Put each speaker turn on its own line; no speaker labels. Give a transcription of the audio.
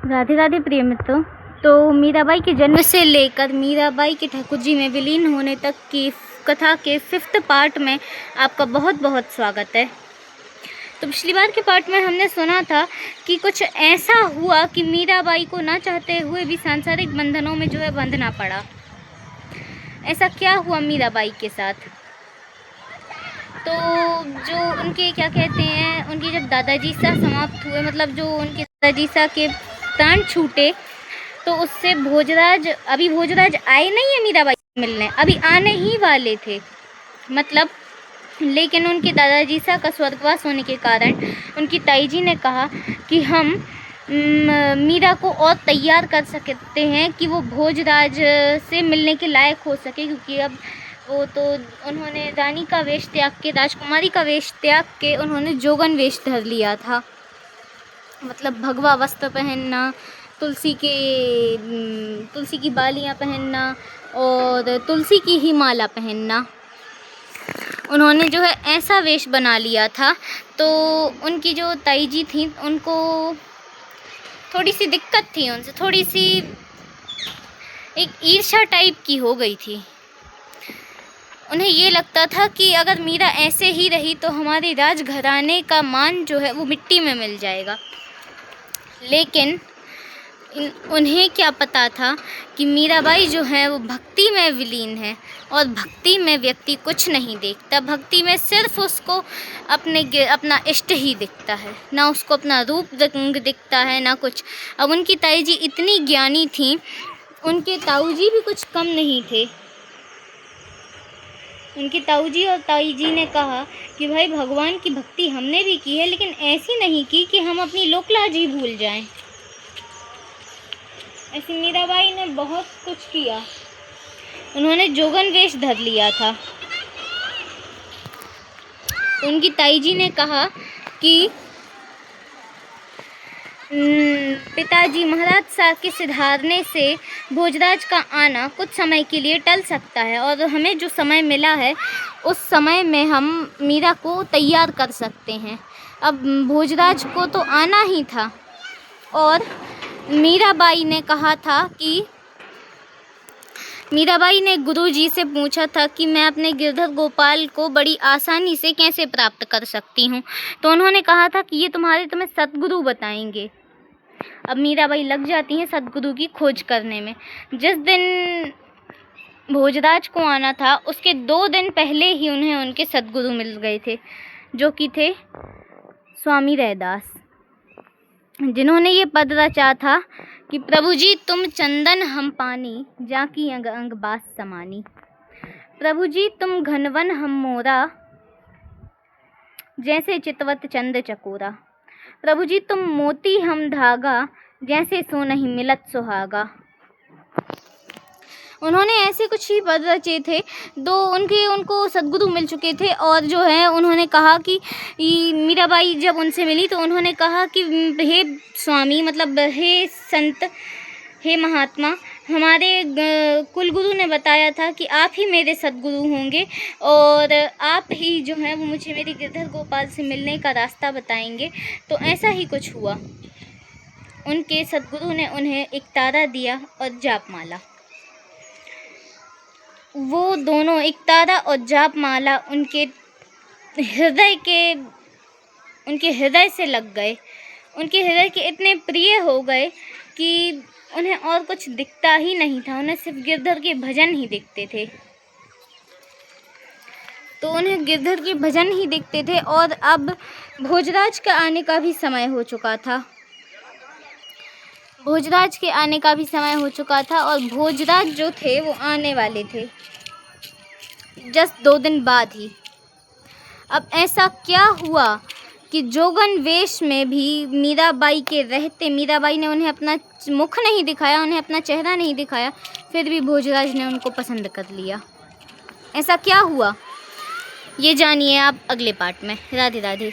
राधे राधे प्रिय मित्रों। तो मीराबाई के जन्म से लेकर मीराबाई के ठाकुरजी में विलीन होने तक की कथा के 5th पार्ट में आपका बहुत बहुत स्वागत है। तो पिछली बार के पार्ट में हमने सुना था कि कुछ ऐसा हुआ कि मीराबाई को ना चाहते हुए भी सांसारिक बंधनों में बंधना पड़ा। ऐसा क्या हुआ मीराबाई के साथ? तो जो उनके क्या कहते हैं, उनके जब दादाजी सा समाप्त हुए, मतलब जो उनके दादाजी सा के प्राण छूटे, तो उससे भोजराज आए नहीं है मीराबाई से मिलने, अभी आने ही वाले थे मतलब। लेकिन उनके दादाजी सा का स्वर्गवास होने के कारण उनकी ताई जी ने कहा कि हम मीरा को और तैयार कर सकते हैं कि वो भोजराज से मिलने के लायक हो सके, क्योंकि अब वो तो उन्होंने रानी का वेश त्याग के, राजकुमारी का वेश त्याग के उन्होंने जोगन वेश धर लिया था। मतलब भगवा वस्त्र पहनना, तुलसी की बालियाँ पहनना और तुलसी की ही माला पहनना, उन्होंने ऐसा वेश बना लिया था। तो उनकी जो ताई जी थी, उनको थोड़ी सी दिक्कत थी, उनसे थोड़ी सी एक ईर्ष्या टाइप की हो गई थी। उन्हें ये लगता था कि अगर मीरा ऐसे ही रही तो हमारे राजघराने का मान वो मिट्टी में मिल जाएगा। लेकिन उन्हें क्या पता था कि मीराबाई वो भक्ति में विलीन है, और भक्ति में व्यक्ति कुछ नहीं देखता। भक्ति में सिर्फ उसको अपना इष्ट ही दिखता है, ना उसको अपना रूप दिखता है, ना कुछ। अब उनकी ताई जी इतनी ज्ञानी थी, उनके ताऊजी भी कुछ कम नहीं थे। उनकी ताऊजी और ताई जी ने कहा कि भाई, भगवान की भक्ति हमने भी की है, लेकिन ऐसी नहीं की कि हम अपनी लोकलाज ही भूल जाएं। ऐसी मीराबाई ने बहुत कुछ किया। उन्होंने जोगन वेश धर लिया था। उनकी ताई जी ने कहा कि पिताजी, महाराज साहब के सिधारने से भोजराज का आना कुछ समय के लिए टल सकता है, और हमें जो समय मिला है उस समय में हम मीरा को तैयार कर सकते हैं। अब भोजराज को तो आना ही था, और मीराबाई ने कहा था कि मीराबाई ने गुरुजी से पूछा था कि मैं अपने गिरधर गोपाल को बड़ी आसानी से कैसे प्राप्त कर सकती हूँ। तो उन्होंने कहा था कि ये तुम्हें सतगुरु बताएंगे। अब मीराबाई लग जाती हैं सतगुरु की खोज करने में। जिस दिन भोजराज को आना था, उसके 2 दिन पहले ही उन्हें उनके सतगुरु मिल गए थे, जो कि थे स्वामी रैदास, जिन्होंने ये पद रचा था कि प्रभु जी तुम चंदन हम पानी, जाकी अंग अंग बास समानी। प्रभु जी तुम घनवन हम मोरा, जैसे चितवत चंद चकोरा। प्रभु जी तुम मोती हम धागा, जैसे सो नहीं मिलत सुहागा। उन्होंने ऐसे कुछ ही पद रचे थे। उनको सद्गुरु मिल चुके थे, और उन्होंने कहा कि मीराबाई जब उनसे मिली तो उन्होंने कहा कि हे स्वामी, मतलब हे संत, हे महात्मा, हमारे कुलगुरु ने बताया था कि आप ही मेरे सद्गुरु होंगे, और आप ही वो मुझे मेरे गिरधर गोपाल से मिलने का रास्ता बताएंगे। तो ऐसा ही कुछ हुआ। उनके सद्गुरु ने उन्हें एक तारा दिया और जाप माला। वो दोनों, एक तारा और जाप माला, उनके हृदय से लग गए। उनके हृदय के इतने प्रिय हो गए कि उन्हें और कुछ दिखता ही नहीं था। उन्हें सिर्फ गिरधर के भजन ही दिखते थे। तो उन्हें गिरधर के भजन ही दिखते थे। और अब भोजराज के आने का भी समय हो चुका था। भोजराज के आने का भी समय हो चुका था, और भोजराज जो थे वो आने वाले थे जस्ट 2 दिन बाद ही। अब ऐसा क्या हुआ कि जोगन वेश में भी मीराबाई के रहते, मीराबाई ने उन्हें अपना मुख नहीं दिखाया, उन्हें अपना चेहरा नहीं दिखाया, फिर भी भोजराज ने उनको पसंद कर लिया। ऐसा क्या हुआ, ये जानिए आप अगले पार्ट में। राधे राधे।